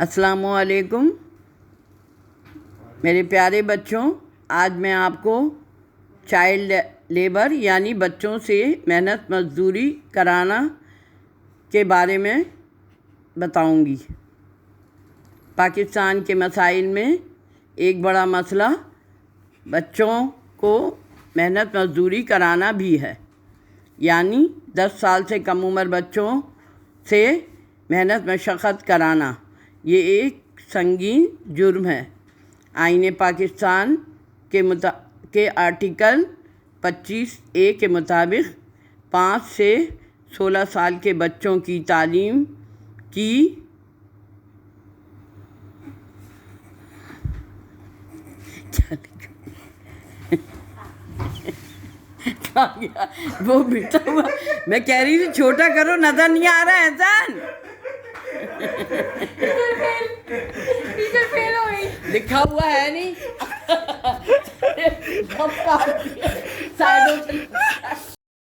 السلام علیکم میرے پیارے بچوں، آج میں آپ کو چائلڈ لیبر یعنی بچوں سے محنت مزدوری کرانا کے بارے میں بتاؤں گی۔ پاکستان کے مسائل میں ایک بڑا مسئلہ بچوں کو محنت مزدوری کرانا بھی ہے، یعنی 10 سال سے کم عمر بچوں سے محنت مشقت کرانا۔ یہ ایک سنگین جرم ہے۔ آئین پاکستان کے آرٹیکل 25A کے مطابق 5 سے 16 سال کے بچوں کی تعلیم کی وہ بیٹا ہوا میں کہہ رہی تھی چھوٹا کرو، نظر نہیں آ رہا ہے احسان؟ لکھا ہوا ہے نہیں؟